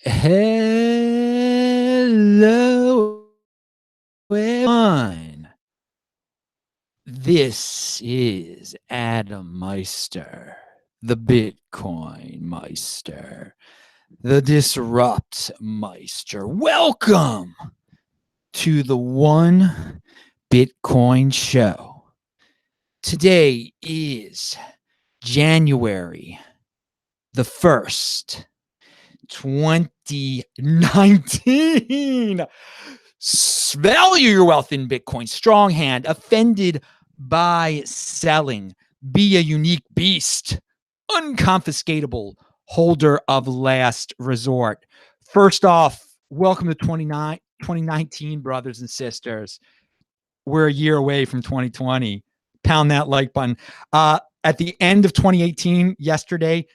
Hello, everyone. This is Adam Meister, the Bitcoin Meister, the Disrupt Meister. Welcome to the One Bitcoin Show. Today is January the 1st, 2019. Value your wealth in Bitcoin. Strong hand. Offended by selling. Be a unique beast. Unconfiscatable. Holder of last resort. First off, welcome to 2019, brothers and sisters. We're a year away from 2020. Pound that like button. At the end of 2018, yesterday,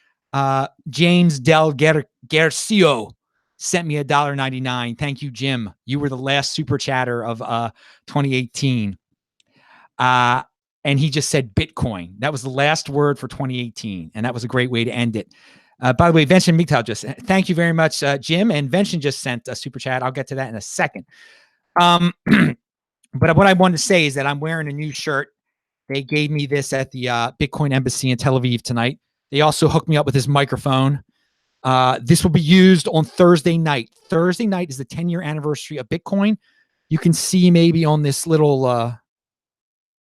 James Del Garcio sent me $1.99. Thank you, Jim. You were the last super chatter of 2018. And he just said Bitcoin. That was the last word for 2018. And that was a great way to end it. By the way, Vincent Migtal just thank you very much, Jim. And Vincent just sent a super chat. I'll get to that in a second. But what I wanted to say is that I'm wearing a new shirt. They gave me this at the Bitcoin Embassy in Tel Aviv tonight. They also hooked me up with this microphone. This will be used on Thursday night. Thursday night is the 10-year anniversary of Bitcoin. You can see maybe on this little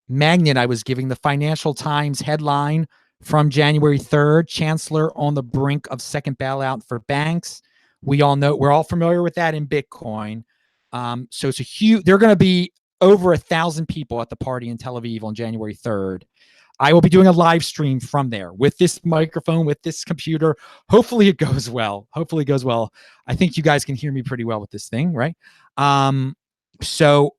magnet I was giving, the Financial Times headline from January 3rd, Chancellor on the brink of second bailout for banks. We all know, we're all familiar with that in Bitcoin. So it's a huge, there are going to be over 1,000 people at the party in Tel Aviv on January 3rd. I will be doing a live stream from there with this microphone, with this computer. Hopefully it goes well. Hopefully it goes well. I think you guys can hear me pretty well with this thing, right? So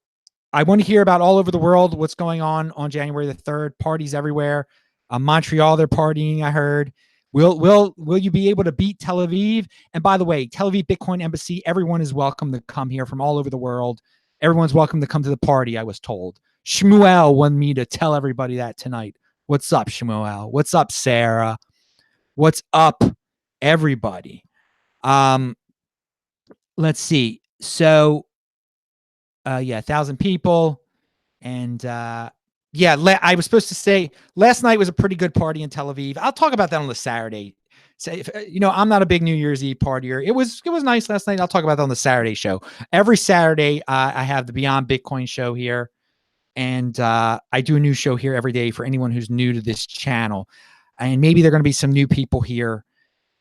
I want to hear about all over the world what's going on January the 3rd. Parties everywhere. Montreal, they're partying, I heard. Will you be able to beat Tel Aviv? And by the way, Tel Aviv Bitcoin Embassy, everyone is welcome to come here from all over the world. Everyone's welcome to come to the party, I was told. Shmuel wanted me to tell everybody that tonight. What's up, Shmuel? What's up, Sarah? What's up, everybody? Let's see. So, 1,000 people. And, I was supposed to say last night was a pretty good party in Tel Aviv. I'll talk about that on the Saturday. So I'm not a big New Year's Eve partier. It was nice last night. I'll talk about that on the Saturday show. Every Saturday, I have the Beyond Bitcoin show here. And I do a new show here every day for anyone who's new to this channel. And maybe there are going to be some new people here.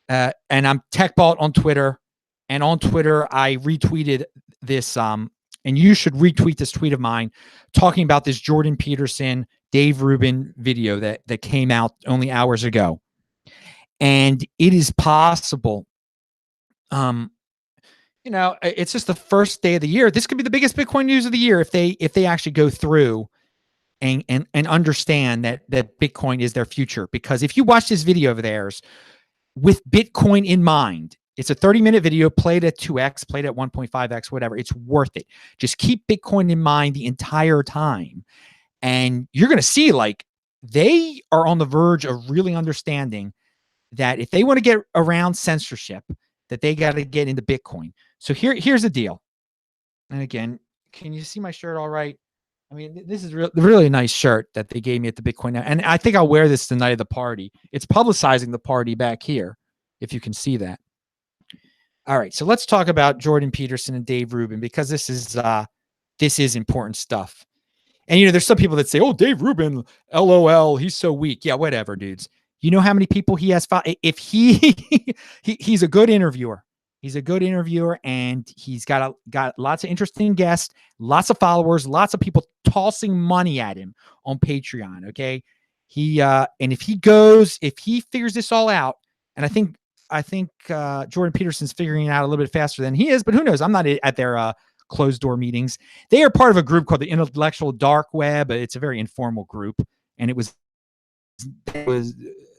And I'm TechBalt on Twitter. And on Twitter, I retweeted this, and you should retweet this tweet of mine, talking about this Jordan Peterson, Dave Rubin video that came out only hours ago. And it is possible, it's just the first day of the year. This could be the biggest Bitcoin news of the year if they actually go through and understand that Bitcoin is their future. Because if you watch this video of theirs with Bitcoin in mind, it's a 30-minute video, played at 2x, played at 1.5x, whatever. It's worth it. Just keep Bitcoin in mind the entire time. And you're going to see, like, they are on the verge of really understanding that if they want to get around censorship, that they got to get into Bitcoin. So here's the deal. And again, can you see my shirt all right? I mean, this is really a nice shirt that they gave me at the Bitcoin. And I think I'll wear this the night of the party. It's publicizing the party back here, if you can see that. All right, so let's talk about Jordan Peterson and Dave Rubin, because this is important stuff. And there's some people that say, "Oh, Dave Rubin, LOL, he's so weak." Yeah, whatever, dudes. You know how many people he has? If he's a good interviewer. He's a good interviewer, and he's got lots of interesting guests, lots of followers, lots of people tossing money at him on Patreon. Okay, and if he figures this all out, and I think Jordan Peterson's figuring it out a little bit faster than he is, but who knows? I'm not at their closed door meetings. They are part of a group called the Intellectual Dark Web. It's a very informal group, and it was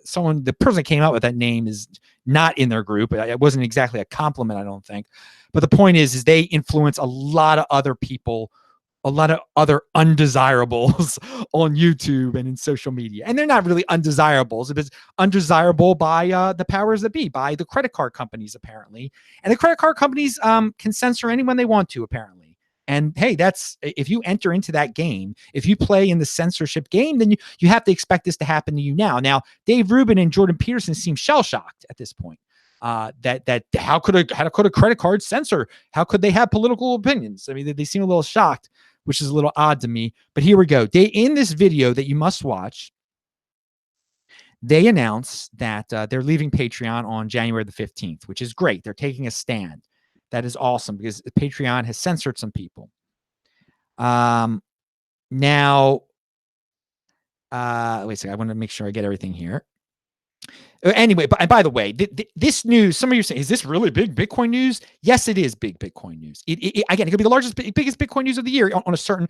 someone, the person that came out with that name is not in their group. It wasn't exactly a compliment, I don't think. But the point is they influence a lot of other people a lot of other undesirables on YouTube and in social media. And they're not really undesirables. It's undesirable by the powers that be, by the credit card companies, apparently. And the credit card companies can censor anyone they want to, apparently. And hey, that's, if you enter into that game, if you play in the censorship game, then you have to expect this to happen to you now. Now, Dave Rubin and Jordan Peterson seem shell-shocked at this point. That how could a credit card censor? How could they have political opinions? I mean, they seem a little shocked, which is a little odd to me. But here we go. In this video that you must watch, they announce that they're leaving Patreon on January the 15th, which is great. They're taking a stand. That is awesome because Patreon has censored some people. Now, wait a second. I want to make sure I get everything here. Anyway, by the way, this news, some of you are saying, is this really big Bitcoin news? Yes, it is big Bitcoin news. Again, it could be the biggest Bitcoin news of the year on a certain,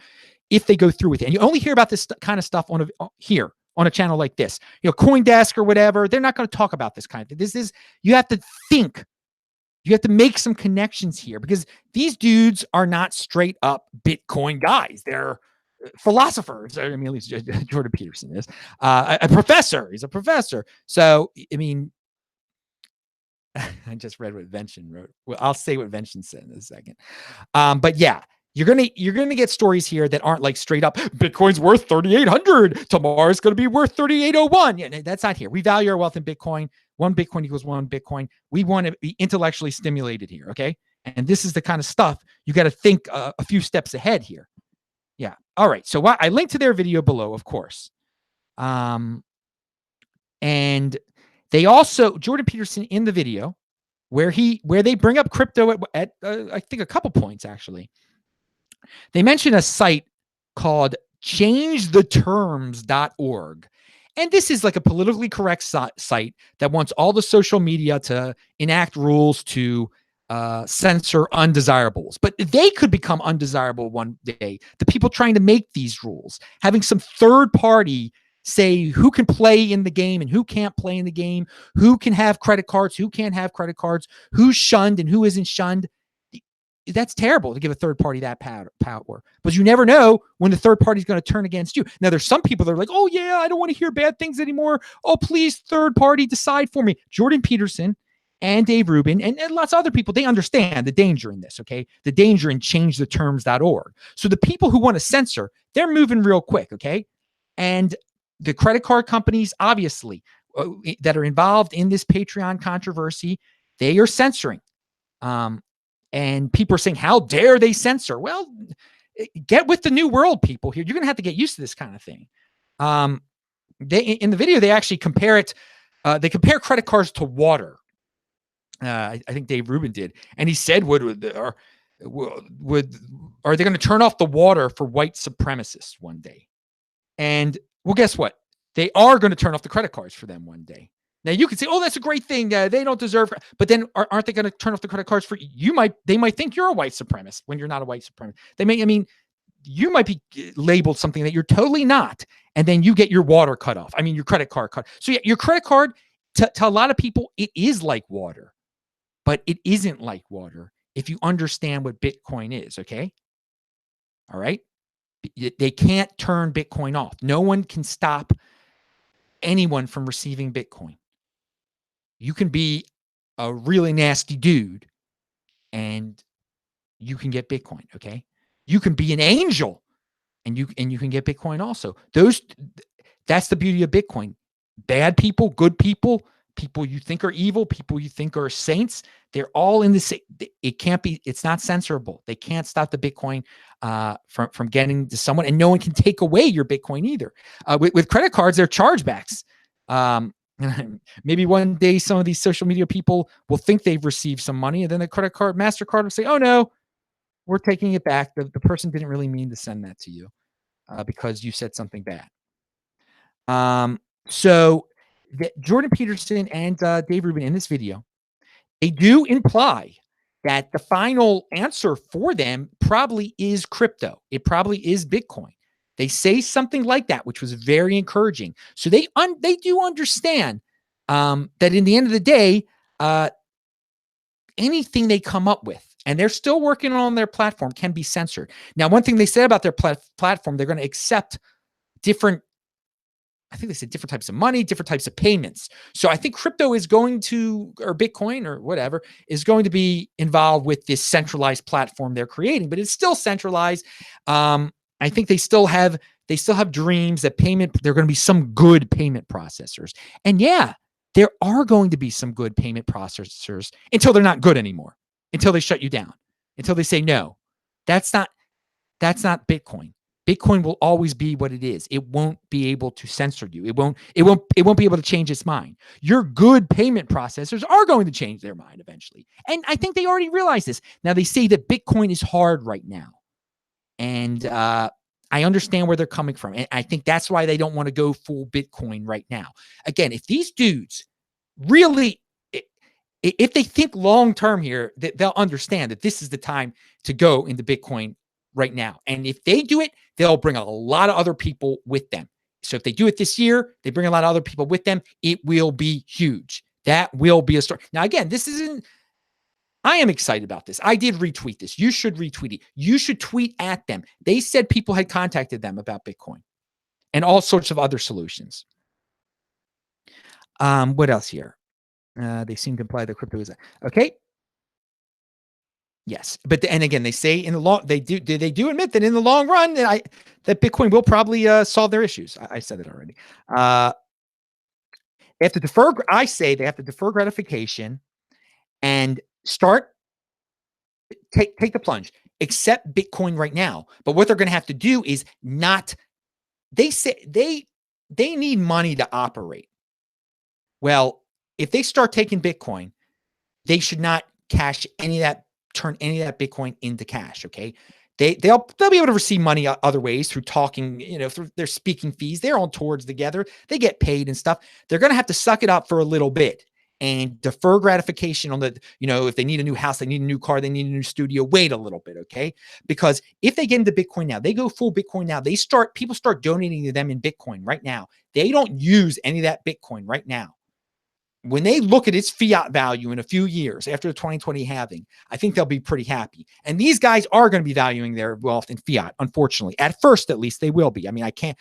if they go through with it. And you only hear about this kind of stuff here on a channel like this. CoinDesk or whatever, they're not going to talk about this kind of thing. This is, you have to think. You have to make some connections here because these dudes are not straight up Bitcoin guys. They're philosophers. I mean, at least Jordan Peterson is a professor. He's a professor. So, I mean, I just read what Vention wrote. Well, I'll say what Vention said in a second. But yeah, you're gonna get stories here that aren't like straight up Bitcoin's worth 3,800. Tomorrow's gonna be worth 3,801. Yeah, that's not here. We value our wealth in Bitcoin. 1 Bitcoin equals 1 Bitcoin. We want to be intellectually stimulated here. Okay, and this is the kind of stuff you got to think a few steps ahead here. Yeah. All right. So I linked to their video below, of course. And they also, Jordan Peterson in the video where they bring up crypto at I think a couple points, actually. They mention a site called changetheterms.org. And this is like a politically correct site that wants all the social media to enact rules to censor undesirables, but they could become undesirable one day. The people trying to make these rules, having some third party say who can play in the game and who can't play in the game, who can have credit cards, who can't have credit cards, who's shunned and who isn't shunned. That's terrible to give a third party that power, but you never know when the third party is going to turn against you. Now, there's some people that are like, oh yeah, I don't want to hear bad things anymore. Oh, please, third party, decide for me. Jordan Peterson and Dave Rubin and lots of other people, they understand the danger in this, okay? The danger in changetheterms.org. So the people who want to censor, they're moving real quick, okay? And the credit card companies, obviously, that are involved in this Patreon controversy, they are censoring. And people are saying, how dare they censor? Well, get with the new world, people here. You're going to have to get used to this kind of thing. In the video, they actually compare it. They compare credit cards to water. I think Dave Rubin did, and he said, are they going to turn off the water for white supremacists one day? And well, guess what? They are going to turn off the credit cards for them one day. Now you can say, "Oh, that's a great thing. They don't deserve," but then aren't they going to turn off the credit cards for you? They might think you're a white supremacist when you're not a white supremacist. You might be labeled something that you're totally not, and then you get your water cut off. I mean, your credit card cut. So yeah, your credit card to a lot of people, it is like water. But it isn't like water if you understand what Bitcoin is, okay? All right? They can't turn Bitcoin off. No one can stop anyone from receiving Bitcoin. You can be a really nasty dude and you can get Bitcoin, okay? You can be an angel and you can get Bitcoin also. That's the beauty of Bitcoin. Bad people, good people, people you think are evil, people you think are saints, they're all in the same. It's not censorable. They can't stop the Bitcoin from getting to someone, and no one can take away your Bitcoin either. With credit cards, they're chargebacks. Maybe one day some of these social media people will think they've received some money, and then the credit card, MasterCard will say, oh no, we're taking it back. The person didn't really mean to send that to you because you said something bad. So Jordan Peterson and Dave Rubin in this video, they do imply that the final answer for them probably is crypto. It probably is Bitcoin. They say something like that, which was very encouraging. So they do understand that in the end of the day, anything they come up with, and they're still working on their platform, can be censored. Now, one thing they said about their platform, they're going to accept different, I think they said different types of money, different types of payments. So I think crypto is going to, or Bitcoin or whatever, is going to be involved with this centralized platform they're creating, but it's still centralized. I think they still have dreams that there are going to be some good payment processors. And yeah, there are going to be some good payment processors until they're not good anymore, until they shut you down, until they say, no, that's not Bitcoin. Bitcoin will always be what it is. It won't be able to censor you. It won't be able to change its mind. Your good payment processors are going to change their mind eventually. And I think they already realize this. Now, they say that Bitcoin is hard right now. And I understand where they're coming from. And I think that's why they don't want to go full Bitcoin right now. Again, if these dudes really, if they think long-term here, they'll understand that this is the time to go into Bitcoin right now. And if they do it, they'll bring a lot of other people with them. So if they do it this year, they bring a lot of other people with them, it will be huge. That will be a story. Now, again, I am excited about this. I did retweet this. You should retweet it. You should tweet at them. They said people had contacted them about Bitcoin and all sorts of other solutions. What else here? They seem to imply that crypto is okay. Yes, but and again, they say in the long they do admit that in the long run that Bitcoin will probably solve their issues. I said it already. They have to defer. I say they have to defer gratification and take the plunge. Accept Bitcoin right now, but what they're going to have to do is not. They say they need money to operate. Well, if they start taking Bitcoin, they should not cash any of that. Turn any of that Bitcoin into cash. Okay. They'll be able to receive money other ways through talking, through their speaking fees. They're on tours together. They get paid and stuff. They're going to have to suck it up for a little bit and defer gratification on the, if they need a new house, they need a new car, they need a new studio, wait a little bit. Okay. Because if they get into Bitcoin now, they go full Bitcoin now, people start donating to them in Bitcoin right now. They don't use any of that Bitcoin right now. When they look at its fiat value in a few years after the 2020 halving, I think they'll be pretty happy. And these guys are going to be valuing their wealth in fiat, unfortunately. At first, at least, they will be. I mean, I can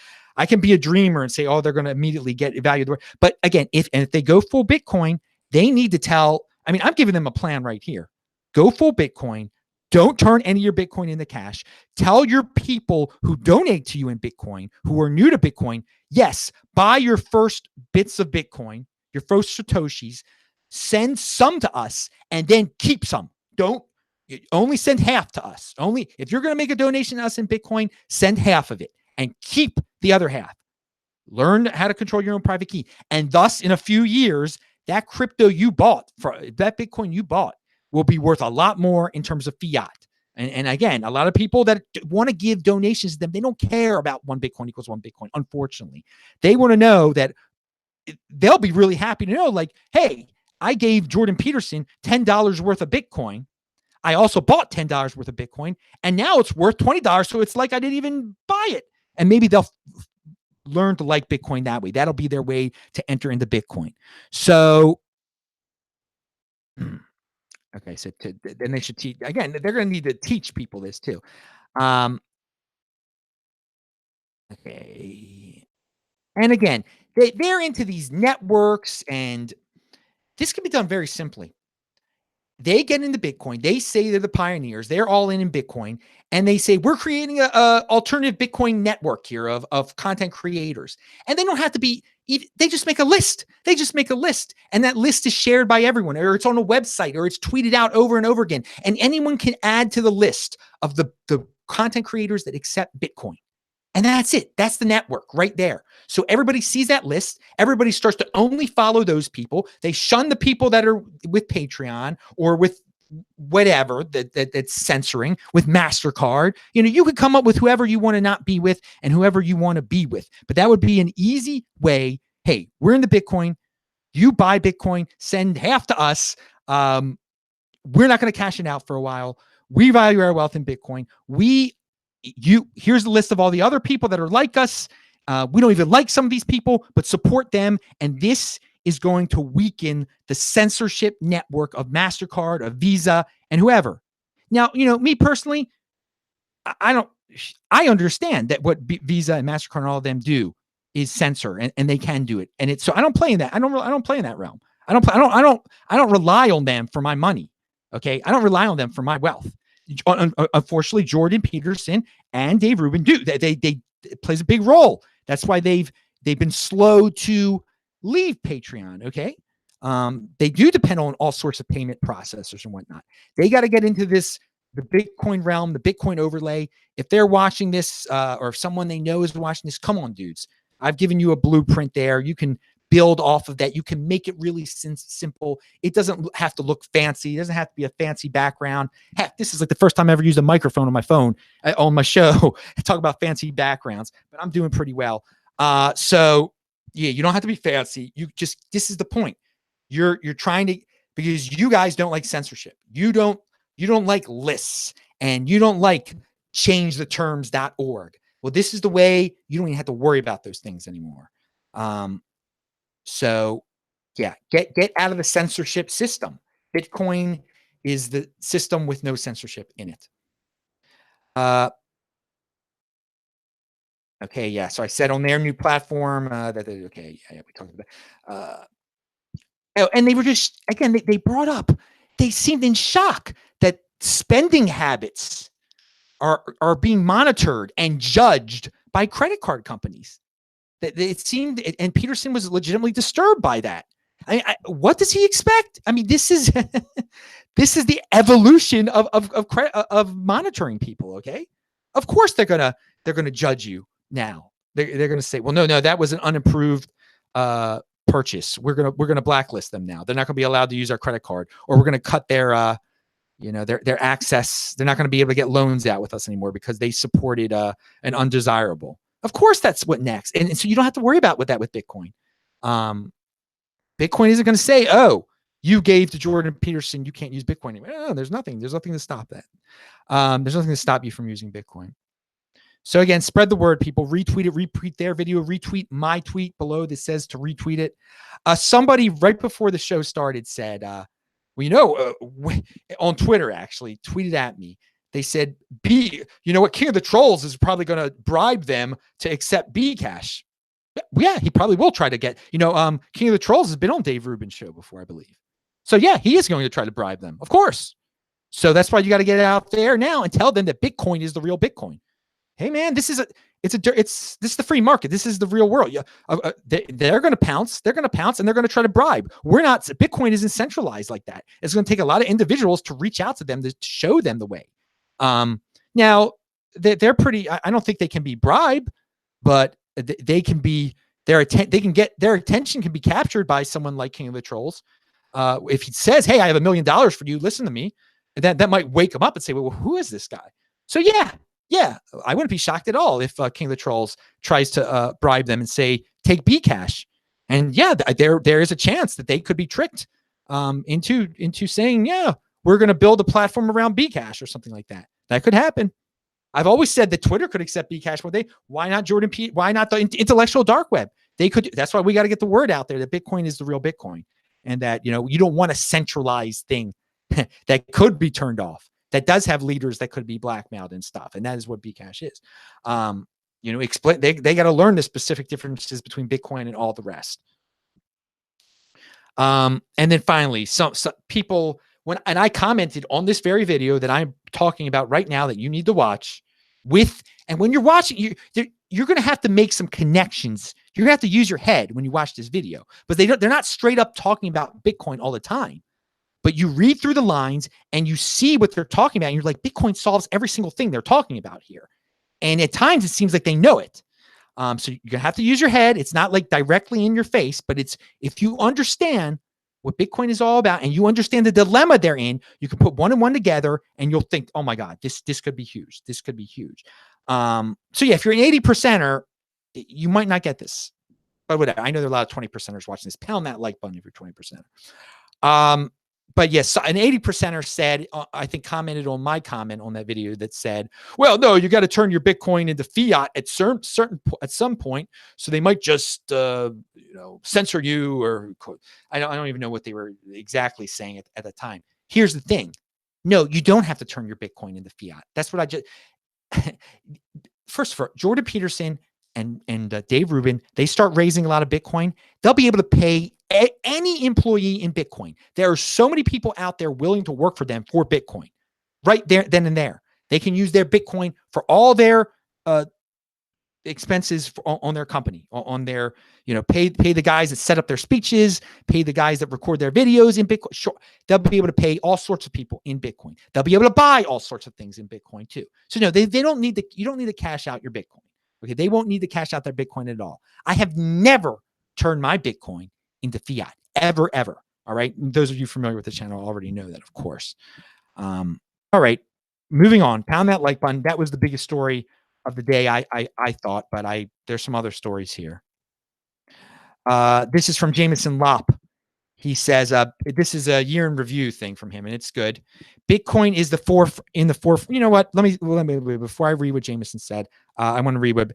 be a dreamer and say, oh, they're going to immediately get valued. But again, if they go full Bitcoin, they need to I'm giving them a plan right here. Go full Bitcoin. Don't turn any of your Bitcoin into cash. Tell your people who donate to you in Bitcoin, who are new to Bitcoin, yes, buy your first bits of Bitcoin, your first Satoshis, send some to us, and then keep some. Don't only send half to us. Only if you're going to make a donation to us in Bitcoin, send half of it and keep the other half. Learn how to control your own private key. And thus, in a few years, that crypto you bought, that Bitcoin you bought, will be worth a lot more in terms of fiat. And again, a lot of people that want to give donations to them, they don't care about 1 Bitcoin equals 1 Bitcoin, unfortunately. They want to know that they'll be really happy to know, like, hey, I gave Jordan Peterson $10 worth of Bitcoin. I also bought $10 worth of Bitcoin, and now it's worth $20. So it's like I didn't even buy it. And maybe they'll learn to like Bitcoin that way. That'll be their way to enter into Bitcoin. So, okay, so then they should teach. Again, they're going to need to teach people this too. Okay. And again, they're into these networks, and this can be done very simply. They get into Bitcoin. They say they're the pioneers. They're all in Bitcoin. And they say, we're creating a alternative Bitcoin network here of content creators. And they don't have to be, they just make a list. They just make a list. And that list is shared by everyone, or it's on a website, or it's tweeted out over and over again. And anyone can add to the list of the content creators that accept Bitcoin. And that's it. That's the network right there. So everybody sees that list. Everybody starts to only follow those people. They shun the people that are with Patreon or with whatever that's censoring, with MasterCard. You could come up with whoever you want to not be with and whoever you want to be with. But that would be an easy way. Hey, we're into Bitcoin. You buy Bitcoin, send half to us. We're not going to cash it out for a while. We value our wealth in Bitcoin. Here's the list of all the other people that are like us. We don't even like some of these people, but support them. And this is going to weaken the censorship network of MasterCard, of Visa, and whoever. Now, me personally, I don't. I understand that what Visa and Mastercard and all of them do is censor, and they can do it. And it's so I don't play in that. I don't play in that realm. I don't rely on them for my money. Okay, I don't rely on them for my wealth. Unfortunately, Jordan Peterson and Dave Rubin do. They it plays a big role. That's why they've been slow to leave Patreon. Okay, they do depend on all sorts of payment processors and whatnot. They got to get into the Bitcoin realm, the Bitcoin overlay. If they're watching this, or if someone they know is watching this, come on, dudes. I've given you a blueprint there. You can build off of that. You can make it really simple. It doesn't have to look fancy. It doesn't have to be a fancy background. Heck, this is like the first time I ever used a microphone on my phone on my show. Talk about fancy backgrounds, but I'm doing pretty well. So yeah, you don't have to be fancy. This is the point. You're trying to, because you guys don't like censorship. You don't like lists, and you don't like changetheterms.org. Well, this is the way you don't even have to worry about those things anymore. So yeah, get out of the censorship system. Bitcoin is the system with no censorship in it. Okay, yeah. So I said on their new platform okay, yeah, we talked about and they were just, again, they brought up, they seemed in shock that spending habits are being monitored and judged by credit card companies. That it seemed, and Peterson was legitimately disturbed by that. What does he expect? I mean, this is this is the evolution of monitoring people. Okay, of course they're gonna judge you now. They're gonna say, well, no, that was an unapproved purchase. We're gonna blacklist them now. They're not gonna be allowed to use our credit card, or we're gonna cut their their access. They're not going to be able to get loans out with us anymore because they supported an undesirable. Of course, that's what next. And so you don't have to worry about with Bitcoin. Bitcoin isn't going to say, oh, you gave to Jordan Peterson, you can't use Bitcoin anymore. No, there's nothing to stop that. There's nothing to stop you from using Bitcoin. So again, spread the word, people. Retweet it, retweet their video, retweet my tweet below that says to retweet it. Somebody right before the show started said, on Twitter, actually tweeted at me. They said, King of the Trolls is probably going to bribe them to accept Bcash. Yeah, he probably will try to get, King of the Trolls has been on Dave Rubin's show before, I believe. So yeah, he is going to try to bribe them, of course. So that's why you got to get out there now and tell them that Bitcoin is the real Bitcoin. Hey man, this is the free market. This is the real world. Yeah, they're going to pounce. They're going to pounce, and they're going to try to bribe. Bitcoin isn't centralized like that. It's going to take a lot of individuals to reach out to them to show them the way. Now they're pretty. I don't think they can be bribed, but they can be. Their attention can be captured by someone like King of the Trolls. If he says, "Hey, I have $1 million for you. Listen to me," that might wake them up and say, "Well, who is this guy?" So yeah, I wouldn't be shocked at all if King of the Trolls tries to bribe them and say, take Bcash. And yeah, there is a chance that they could be tricked into saying, yeah, we're going to build a platform around Bcash or something like that. That could happen. I've always said that Twitter could accept Bcash. Why not why not the intellectual dark web? They could. That's why we got to get the word out there that Bitcoin is the real Bitcoin, and that you don't want a centralized thing that could be turned off. That does have leaders that could be blackmailed and stuff. And that is what Bcash is. Explain, they got to learn the specific differences between Bitcoin and all the rest. And then finally, some people, and I commented on this very video that I'm talking about right now that you need to watch and when you're watching, you're going to have to make some connections. You're going to have to use your head when you watch this video, but they're not straight up talking about Bitcoin all the time. But you read through the lines and you see what they're talking about. And you're like, Bitcoin solves every single thing they're talking about here. And at times it seems like they know it. So you're going to have to use your head. It's not like directly in your face, but if you understand what Bitcoin is all about and you understand the dilemma they're in, you can put one and one together and you'll think, oh my God, this could be huge. This could be huge. So yeah, if you're an 80%er, you might not get this. But whatever. I know there are a lot of 20%ers watching this. Pound that like button if you're 20%. But yes, an 80%er said, I think commented on my comment on that video that said, well, no, you got to turn your Bitcoin into fiat at some point. So they might just, censor you, or I don't even know what they were exactly saying at the time. Here's the thing. No, you don't have to turn your Bitcoin into fiat. That's what I just. First of all, Jordan Peterson and Dave Rubin, they start raising a lot of Bitcoin. They'll be able to pay any employee in Bitcoin. There are so many people out there willing to work for them for Bitcoin, right there, then and there. They can use their Bitcoin for all their expenses on their company, on their, pay the guys that set up their speeches, pay the guys that record their videos in Bitcoin. Sure, they'll be able to pay all sorts of people in Bitcoin. They'll be able to buy all sorts of things in Bitcoin too. So no, they don't need you don't need to cash out your Bitcoin. Okay, they won't need to cash out their Bitcoin at all. I have never turned my Bitcoin into fiat, ever. All right, those of you familiar with the channel already know that, of course. All right, moving on. Pound that like button. That was the biggest story of the day, I thought, but there's some other stories here. This is from Jameson Lopp. He says, this is a year in review thing from him, and it's good. Bitcoin is in the fourth. You know what? Let me before I read what Jameson said. I want to read what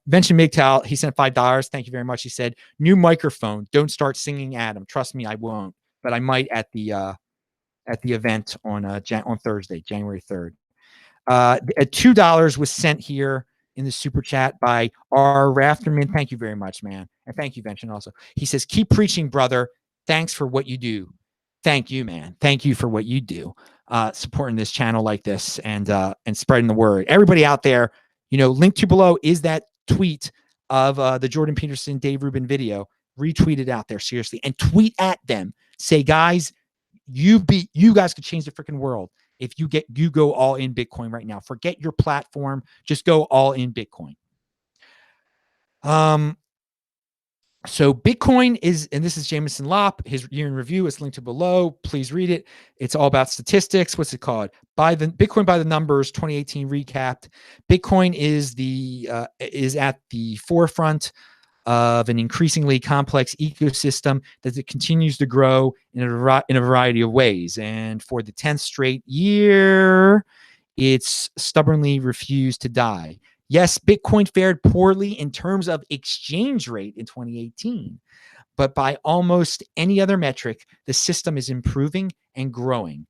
Venture Migtal. He sent $5. Thank you very much. He said, "New microphone. Don't start singing at him. Trust me, I won't, but I might at the event on Thursday, January 3rd." $2 was sent here in the super chat by R. Rafterman. Thank you very much, man. And thank you, Vention, also. He says, "Keep preaching, brother. Thanks for what you do." Thank you, man. Thank you for what you do, supporting this channel like this and spreading the word. Everybody out there, link to below is that tweet of the Jordan Peterson, Dave Rubin video. Retweet it out there, seriously, and tweet at them. Say, guys, you guys could change the freaking world if you go all in Bitcoin right now. Forget your platform, just go all in Bitcoin. So Bitcoin is, and this is Jameson Lopp, his year in review is linked to below. Please read it. It's all about statistics. What's it called? Bitcoin by the numbers, 2018 recapped. Bitcoin is at the forefront of an increasingly complex ecosystem that it continues to grow in a variety of ways. And for the 10th straight year, it's stubbornly refused to die. Yes, Bitcoin fared poorly in terms of exchange rate in 2018, but by almost any other metric, the system is improving and growing.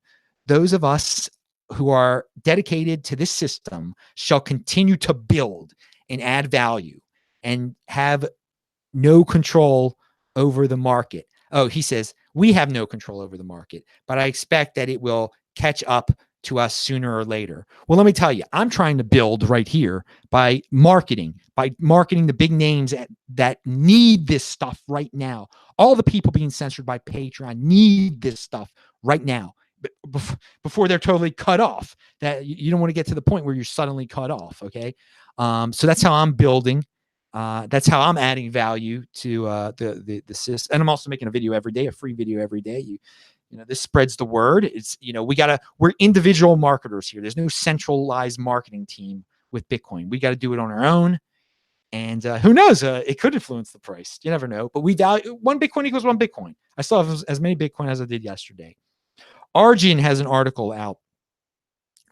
Those of us who are dedicated to this system shall continue to build and add value and have no control over the market. Oh, he says, we have no control over the market, but I expect that it will catch up to us sooner or later. Well, let me tell you, I'm trying to build right here by marketing the big names that need this stuff right now. All the people being censored by Patreon need this stuff right now before they're totally cut off. That you don't want to get to the point where you're suddenly cut off. Okay. So that's how I'm building. That's how I'm adding value to the system. And I'm also making a video every day, a free video every day. This spreads the word. It's, we're individual marketers here. There's no centralized marketing team with Bitcoin. We got to do it on our own. And who knows? It could influence the price. You never know. But we value one Bitcoin equals one Bitcoin. I still have as many Bitcoin as I did yesterday. Arjun has an article out.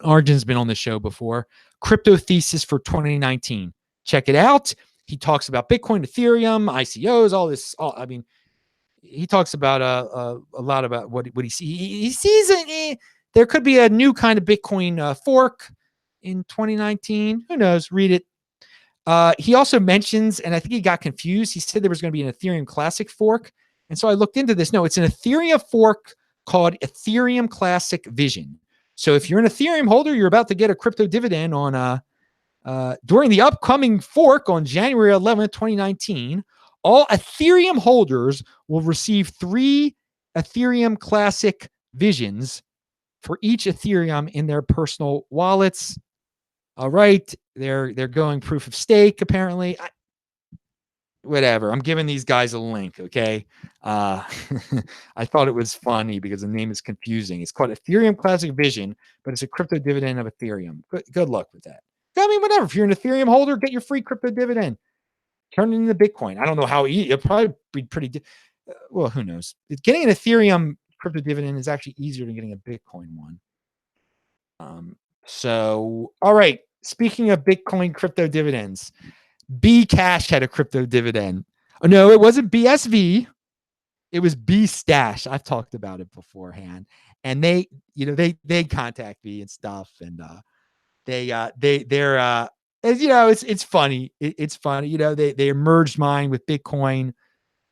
Arjun's been on the show before. Crypto thesis for 2019. Check it out. He talks about Bitcoin, Ethereum, ICOs, all this. He talks about a lot about what he sees. He sees there could be a new kind of Bitcoin fork in 2019. Who knows? Read it. He also mentions, and I think he got confused. He said there was going to be an Ethereum Classic fork. And so I looked into this. No, it's an Ethereum fork called Ethereum Classic Vision. So if you're an Ethereum holder, you're about to get a crypto dividend on during the upcoming fork on January 11th, 2019. All Ethereum holders will receive 3 Ethereum Classic Visions for each Ethereum in their personal wallets. All right, they're going proof of stake apparently. Whatever. I'm giving these guys a link. Okay. I thought it was funny because the name is confusing. It's called Ethereum Classic Vision, but it's a crypto dividend of Ethereum. Good luck with that. I mean, whatever. If you're an Ethereum holder, get your free crypto dividend. Turn it into Bitcoin. I don't know how it'll probably be pretty. Well, who knows? Getting an Ethereum crypto dividend is actually easier than getting a Bitcoin one. So, all right. Speaking of Bitcoin crypto dividends, Bcash had a crypto dividend. Oh, no, it wasn't BSV. It was B Stash. I've talked about it beforehand. and they contact me and stuff, and they're as it's funny. It's funny, they merged mine with Bitcoin.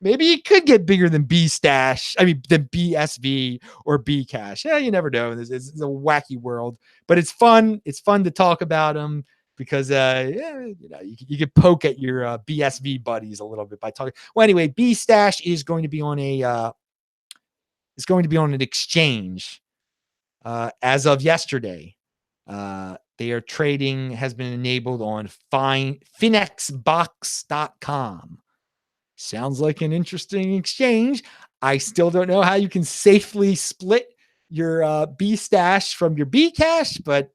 Maybe it could get bigger than B Stash. I mean, than BSV or B Cash. Yeah, you never know. This is a wacky world, but it's fun. It's fun to talk about them because you could poke at your BSV buddies a little bit by talking. Well, anyway, B Stash is going to be on an exchange as of yesterday. Their trading has been enabled on finexbox.com. Sounds like an interesting exchange. I still don't know how you can safely split your B stash from your B cash, but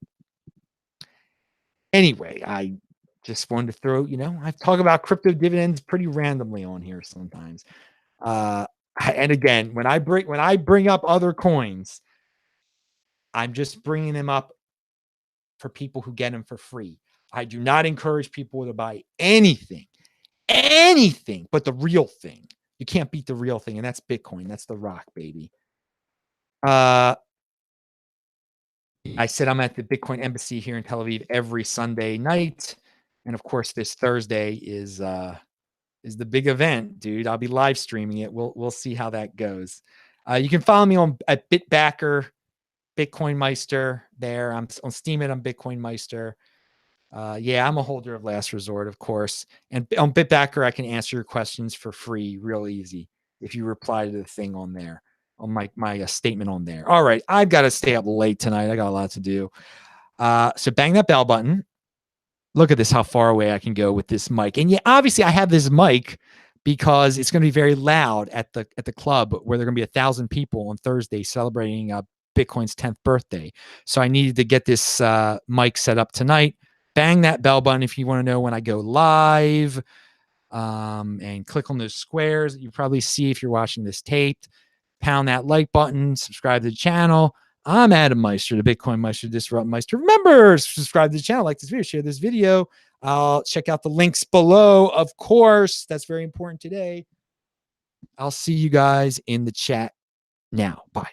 anyway, I just wanted to throw, I talk about crypto dividends pretty randomly on here sometimes. And again, when I bring up other coins, I'm just bringing them up for people who get them for free. I do not encourage people to buy anything but the real thing. You can't beat the real thing, and that's Bitcoin. That's the rock, baby. I said I'm at the Bitcoin Embassy here in Tel Aviv every Sunday night, and of course, this Thursday is the big event, dude. I'll be live streaming it. We'll see how that goes. You can follow me at Bitbacker, Bitcoin Meister. There, I'm on Steam. I'm Bitcoin Meister. I'm a holder of last resort, of course. And on Bitbacker, I can answer your questions for free, real easy, if you reply to the thing on there, on my statement on there. All right, I've got to stay up late tonight. I got a lot to do. So bang that bell button. Look at this, how far away I can go with this mic. And yeah, obviously I have this mic because it's going to be very loud at the club where there are going to be 1,000 people on Thursday celebrating Bitcoin's 10th birthday. So I needed to get this mic set up tonight. Bang that bell button if you want to know when I go live, and click on those squares that you probably see if you're watching this taped. Pound that like button, subscribe to the channel. I'm Adam Meister, the Bitcoin Meister, Disrupt Meister. Remember, subscribe to the channel, like this video, share this video. I'll check out the links below, of course. That's very important today. I'll see you guys in the chat now. Bye.